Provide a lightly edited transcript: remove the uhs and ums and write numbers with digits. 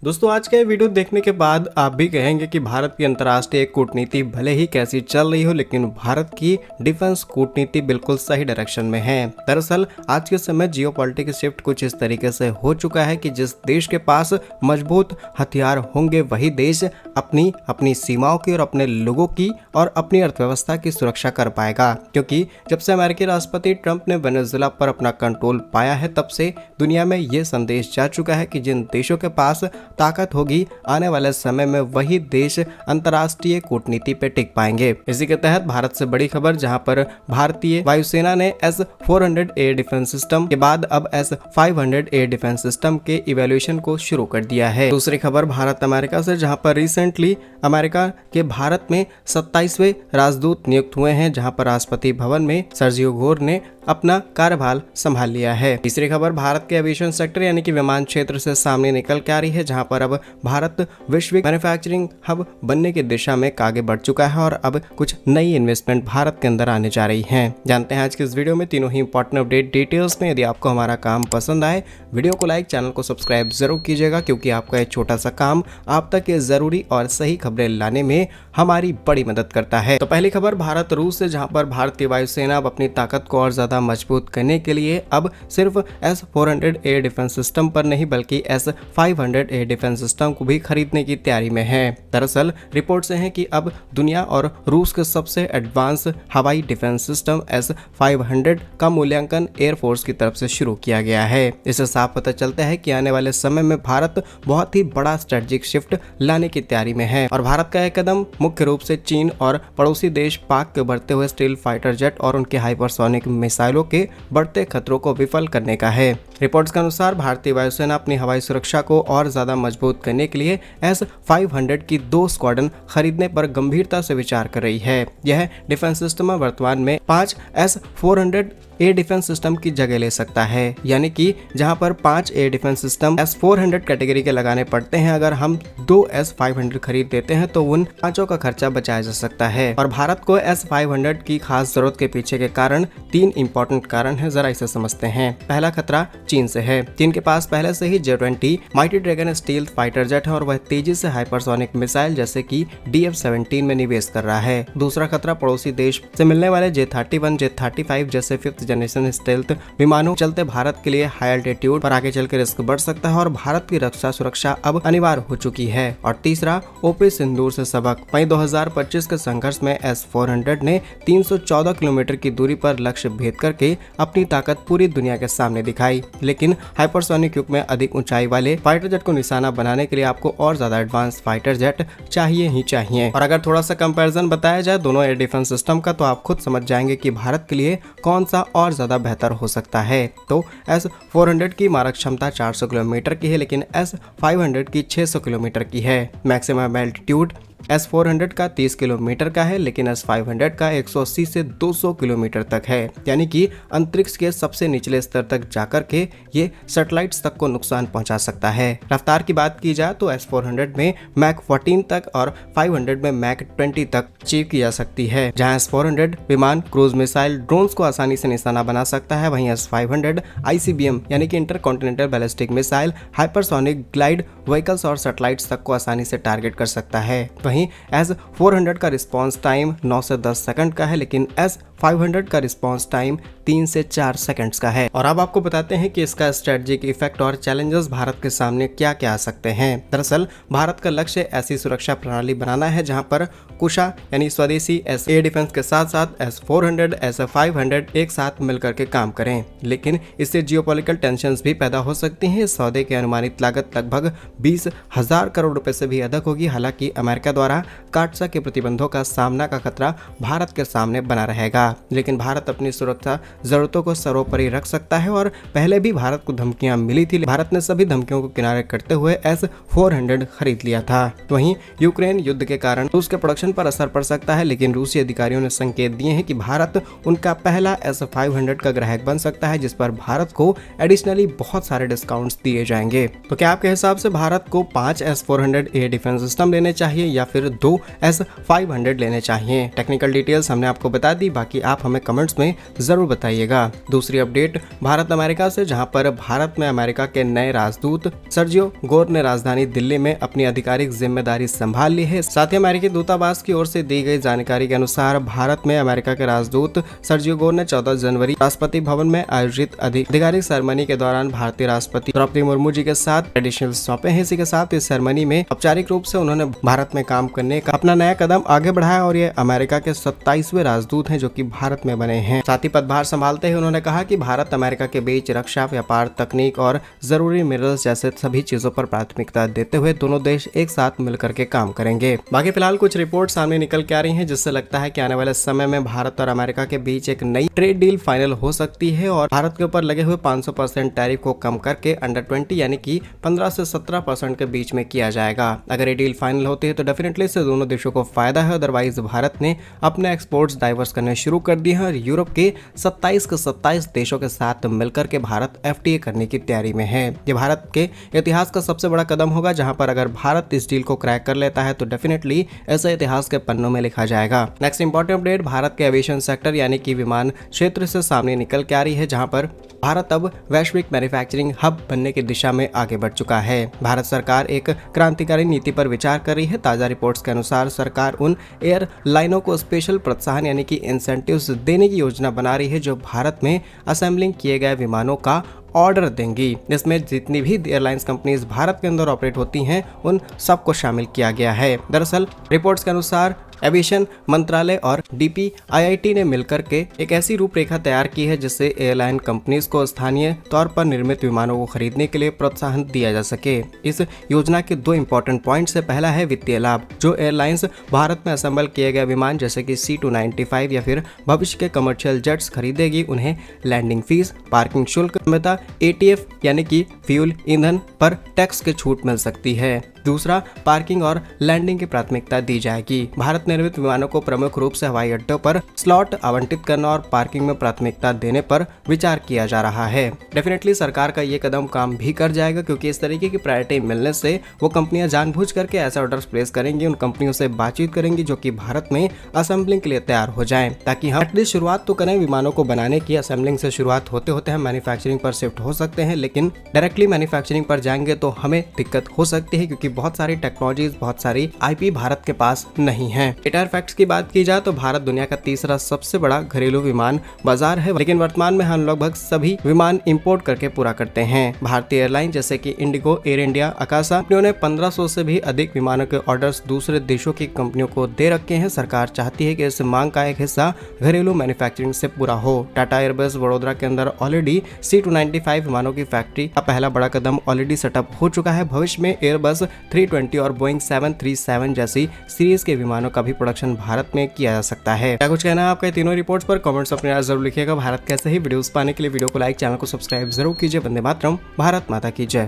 दोस्तों आज का ये वीडियो देखने के बाद आप भी कहेंगे कि भारत की अंतर्राष्ट्रीय कूटनीति भले ही कैसी चल रही हो, लेकिन भारत की डिफेंस कूटनीति बिल्कुल सही डायरेक्शन में है। दरअसल आज के समय जियोपॉलिटिक्स शिफ्ट कुछ इस तरीके से हो चुका है कि जिस देश के पास मजबूत हथियार होंगे वही देश अपनी सीमाओं की और अपने लोगों की और अपनी अर्थव्यवस्था की सुरक्षा कर पाएगा। क्योंकि जब से अमेरिकी राष्ट्रपति ट्रंप ने वेनेजुएला पर अपना कंट्रोल पाया है, तब से दुनिया में ये संदेश जा चुका है कि जिन देशों के पास ताकत होगी आने वाले समय में वही देश अंतर्राष्ट्रीय कूटनीति पे टिक पाएंगे। इसी के तहत भारत से बड़ी खबर, जहां पर भारतीय वायुसेना ने S-400 एयर डिफेंस सिस्टम के बाद अब S-500 एयर डिफेंस सिस्टम के इवैल्यूएशन को शुरू कर दिया है। दूसरी खबर भारत अमेरिका से, जहां पर रिसेंटली अमेरिका के भारत में 27वें राजदूत नियुक्त हुए हैं, जहां पर राष्ट्रपति भवन में सर्जियो घोर ने अपना कार्यभार संभाल लिया है। तीसरी खबर भारत के एविएशन सेक्टर यानी कि विमान क्षेत्र से सामने निकल के आ रही है, जहां पर अब भारत वैश्विक मैन्युफैक्चरिंग हब बनने की दिशा में आगे बढ़ चुका है और अब कुछ नई इन्वेस्टमेंट भारत के अंदर आने जा रही हैं। जानते हैं आज के इस वीडियो में तीनों ही इंपॉर्टेंट अपडेट डिटेल्स में। यदि आपको हमारा काम पसंद आए, वीडियो को लाइक, चैनल को सब्सक्राइब जरूर कीजिएगा, क्योंकि आपका एक छोटा सा काम आप तक ये जरूरी और सही खबरें लाने में हमारी बड़ी मदद करता है। तो पहली खबर भारत रूस से, जहां पर भारतीय वायुसेना अब अपनी ताकत को और ज्यादा मजबूत करने के लिए अब सिर्फ S-400 एयर डिफेंस सिस्टम पर नहीं बल्कि S-500 एयर डिफेंस सिस्टम को भी खरीदने की तैयारी में है। दरअसल रिपोर्ट से है कि अब दुनिया और रूस के सबसे एडवांस हवाई डिफेंस सिस्टम S-500 का मूल्यांकन एयरफोर्स की तरफ से शुरू किया गया है। इससे साफ पता चलता है कि आने वाले समय में भारत बहुत ही बड़ा स्ट्रेटेजिक शिफ्ट लाने की तैयारी में है और भारत का यह कदम मुख्य रूप से चीन और पड़ोसी देश पाक के बढ़ते हुए स्टील फाइटर जेट और उनके हाइपरसोनिक मिसाइलों के बढ़ते खतरों को विफल करने का है। रिपोर्ट्स के अनुसार भारतीय वायुसेना अपनी हवाई सुरक्षा को और ज्यादा मजबूत करने के लिए S-500 की 2 स्क्वाड्रन खरीदने पर गंभीरता से विचार कर रही है। यह डिफेंस सिस्टम वर्तमान में 5 S-400 एयर डिफेंस सिस्टम की जगह ले सकता है, यानी कि जहां पर 5 air defence system S-400 category के लगाने पड़ते हैं, अगर हम 2 S-500 खरीद देते हैं तो उन 5 का खर्चा बचाया जा सकता है। और भारत को S-500 की खास जरूरत के पीछे के कारण 3 इंपॉर्टेंट कारण है, जरा इसे समझते हैं। पहला खतरा चीन से है। चीन के पास पहले से ही J-20 mighty dragon steel fighter jet है और वह तेजी से हाइपरसोनिक मिसाइल जैसे कि DF-17 में निवेश कर रहा है। दूसरा खतरा पड़ोसी देश से मिलने वाले J-31, J-35 जैसे 5th जनरेशन स्टेल्थ विमानों चलते भारत के लिए हाई एल्टीट्यूड पर आगे चल के रिस्क बढ़ सकता है और भारत की रक्षा सुरक्षा अब अनिवार्य हो चुकी है। और तीसरा ऑपरेशन सिंदूर से सबक। मई 2025 के संघर्ष में S-400 ने 314 किलोमीटर की दूरी पर लक्ष्य भेद करके अपनी ताकत पूरी दुनिया के सामने दिखाई, लेकिन हाइपरसोनिक युग में अधिक ऊंचाई वाले फाइटर जेट को निशाना बनाने के लिए आपको और ज्यादा एडवांस फाइटर जेट चाहिए ही चाहिए। और अगर थोड़ा सा कंपैरिजन बताया जाए दोनों एयर डिफेंस सिस्टम का, तो आप खुद समझ जाएंगे कि भारत के लिए कौन सा और ज्यादा बेहतर हो सकता है। तो S-400 की मारक क्षमता 400 किलोमीटर की है, लेकिन S-500 की 600 किलोमीटर की है। मैक्सिमम एल्टीट्यूड S-400 का 30 किलोमीटर का है, लेकिन S-500 का 180 से 200 किलोमीटर तक है, यानी कि अंतरिक्ष के सबसे निचले स्तर तक जाकर के ये सैटेलाइट्स तक को नुकसान पहुंचा सकता है। रफ्तार की बात की जाए तो S-400 में मैक 14 तक और 500 में मैक 20 तक अचीव की जा सकती है। जहां S-400 विमान, क्रूज मिसाइल, ड्रोन्स को आसानी से निशाना बना सकता है, वहीं S-500 ICBM यानी कि intercontinental ballistic missile, hypersonic glide vehicles और सैटेलाइट्स तक को आसानी से टारगेट कर सकता है। वहीं S-400 का रिस्पांस टाइम 9 से 10 सेकंड का है, लेकिन S-500 का रिस्पांस टाइम 3 से 4 सेकंड्स का है। और अब आपको बताते हैं कि इसका स्ट्रेटेजिक इफेक्ट और चैलेंजेस भारत के सामने क्या क्या आ सकते हैं। दरअसल भारत का लक्ष्य ऐसी सुरक्षा प्रणाली बनाना है जहां पर कुशा यानी स्वदेशी एयर डिफेंस के साथ साथ S-400, S-500 एक साथ मिलकर के काम करें, लेकिन इससे जियोपॉलिटिकल टेंशंस भी पैदा हो सकती हैं। इस सौदे की अनुमानित लागत लगभग 20,000 करोड़ रुपए से भी अधिक होगी। हालांकि अमेरिका द्वारा काटसा के प्रतिबंधों का सामना का खतरा भारत के सामने बना रहेगा, लेकिन भारत अपनी सुरक्षा जरूरतों को सर्वोपरि रख सकता है और पहले भी भारत को धमकियां मिली थी। भारत ने सभी धमकियों को किनारे करते हुए S-400 खरीद लिया था। वहीं यूक्रेन युद्ध के कारण रूस के प्रोडक्शन पर असर पड़ सकता है, लेकिन रूसी अधिकारियों ने संकेत दिए हैं कि भारत उनका पहला S-500 का ग्राहक बन सकता है, जिस पर भारत को एडिशनली बहुत सारे डिस्काउंट्स दिए जाएंगे। तो क्या आपके हिसाब से भारत को 5 S-400 एयर डिफेंस सिस्टम लेने चाहिए या फिर 2 S-500 लेने चाहिए? टेक्निकल डिटेल्स हमने आपको बता दी, बाकी बाकी आप हमें कमेंट्स में जरूर बताइएगा। दूसरी अपडेट भारत अमेरिका से, जहां पर भारत में अमेरिका के नए राजदूत सर्जियो गोर ने राजधानी दिल्ली में अपनी आधिकारिक जिम्मेदारी संभाल ली है। साथ ही अमेरिकी दूतावास की ओर से दी गई जानकारी के अनुसार भारत में अमेरिका के राजदूत सर्जियो गोर ने 14 जनवरी राष्ट्रपति भवन में आयोजित आधिकारिक सेरेमनी के दौरान भारतीय राष्ट्रपति द्रौपदी मुर्मू जी के साथ ट्रेडिशनल सौंपे हैं। इसी के साथ इस सेरेमनी में औपचारिक रूप से उन्होंने भारत में काम करने का अपना नया कदम आगे बढ़ाया और ये अमेरिका के 27वें राजदूत हैं जो कि भारत में बने हैं। साथ ही पदभार संभालते ही उन्होंने कहा कि भारत अमेरिका के बीच रक्षा, व्यापार, तकनीक और जरूरी मिनरल्स जैसे सभी चीजों पर प्राथमिकता देते हुए दोनों देश एक साथ मिलकर के काम करेंगे। बाकी फिलहाल कुछ रिपोर्ट सामने निकल के आ रही हैं जिससे लगता है कि आने वाले समय में भारत और अमेरिका के बीच एक नई ट्रेड डील फाइनल हो सकती है और भारत के ऊपर लगे हुए 500% टैरिफ को कम करके अंडर 20 यानी कि 15 से 17% के बीच में किया जाएगा। अगर ये डील फाइनल होती है तो डेफिनेटली इससे दोनों देशों को फायदा है। अदरवाइज भारत ने अपने एक्सपोर्ट्स डाइवर्स करने शुरू कर दिए हैं और यूरोप के 27 के 27 देशों के साथ मिलकर के भारत FTA करने की तैयारी में है। ये भारत के इतिहास का सबसे बड़ा कदम होगा, जहां पर अगर भारत इस डील को क्रैक कर लेता है तो डेफिनेटली ऐसा इतिहास के पन्नों में लिखा जाएगा। नेक्स्ट इंपॉर्टेंट अपडेट भारत के एविएशन सेक्टर यानी कि विमान क्षेत्र से सामने निकल के आ रही है, जहां पर भारत अब वैश्विक मैन्युफैक्चरिंग हब बनने की दिशा में आगे बढ़ चुका है। भारत सरकार एक क्रांतिकारी नीति पर विचार कर रही है। ताजा रिपोर्ट्स के अनुसार सरकार उन एयरलाइनों को स्पेशल प्रोत्साहन यानी कि इंसेंटिव्स देने की योजना बना रही है जो भारत में असेंबलिंग किए गए विमानों का ऑर्डर देंगी। इसमें जितनी भी एयरलाइंस कंपनीज भारत के अंदर ऑपरेट होती हैं उन सबको शामिल किया गया है। दरअसल रिपोर्ट्स के अनुसार एविएशन मंत्रालय और DPIIT ने मिलकर के एक ऐसी रूपरेखा तैयार की है जिससे एयरलाइन कंपनीज को स्थानीय तौर पर निर्मित विमानों को खरीदने के लिए प्रोत्साहन दिया जा सके। इस योजना के 2 इंपॉर्टेंट पॉइंट से पहला है वित्तीय लाभ। जो एयरलाइंस भारत में असेंबल किए गए विमान जैसे कि C295 या फिर भविष्य के कमर्शियल जेट्स खरीदेगी, उन्हें लैंडिंग फीस, पार्किंग शुल्क, ATF यानी कि फ्यूल ईंधन पर टैक्स की छूट मिल सकती है। दूसरा, पार्किंग और लैंडिंग की प्राथमिकता दी जाएगी। भारत निर्मित विमानों को प्रमुख रूप से हवाई अड्डों पर स्लॉट आवंटित करना और पार्किंग में प्राथमिकता देने पर विचार किया जा रहा है। डेफिनेटली सरकार का ये कदम काम भी कर जाएगा, क्योंकि इस तरीके की प्रायोरिटी मिलने से वो कंपनियां जानबूझ करके ऐसे ऑर्डर्स प्लेस करेंगी, उन कंपनियों से बातचीत करेंगी जो कि भारत में असेंबलिंग के लिए तैयार हो जाएं, ताकि हम एटलीस्ट शुरुआत तो करें विमानों को बनाने की। असेंबलिंग से शुरुआत होते होते हम मैन्युफैक्चरिंग पर शिफ्ट हो सकते हैं, लेकिन डायरेक्टली मैन्युफैक्चरिंग पर जाएंगे तो हमें दिक्कत हो सकती है, क्योंकि बहुत सारी टेक्नोलॉजीज, बहुत सारी IP भारत के पास नहीं है। रिटायर फैक्ट्स की बात की जाए तो भारत दुनिया का तीसरा सबसे बड़ा घरेलू विमान बाजार है, लेकिन वर्तमान में हम लगभग सभी विमान इंपोर्ट करके पूरा करते हैं। भारतीय एयरलाइन जैसे कि इंडिगो, एयर इंडिया, आकाशा कंपनियों ने 1500 से भी अधिक विमानों के ऑर्डर्स दूसरे देशों की कंपनियों को दे रखे हैं। सरकार चाहती है कि इस मांग का एक हिस्सा घरेलू मैन्युफैक्चरिंग से पूरा हो। टाटा एयरबस वडोदरा के अंदर ऑलरेडी C295 विमानों की फैक्ट्री का पहला बड़ा कदम ऑलरेडी सेटअप हो चुका है। भविष्य में एयरबस 320 और बोइंग 737 जैसी सीरीज के विमानों का भी प्रोडक्शन भारत में किया जा सकता है। क्या कुछ कहना है आपका तीनों रिपोर्ट्स पर? कमेंट्स अपने राय जरूर लिखिएगा। भारत कैसे ही वीडियोस पाने के लिए वीडियो को लाइक, चैनल को सब्सक्राइब जरूर कीजिए। वंदे मातरम, भारत माता की जय।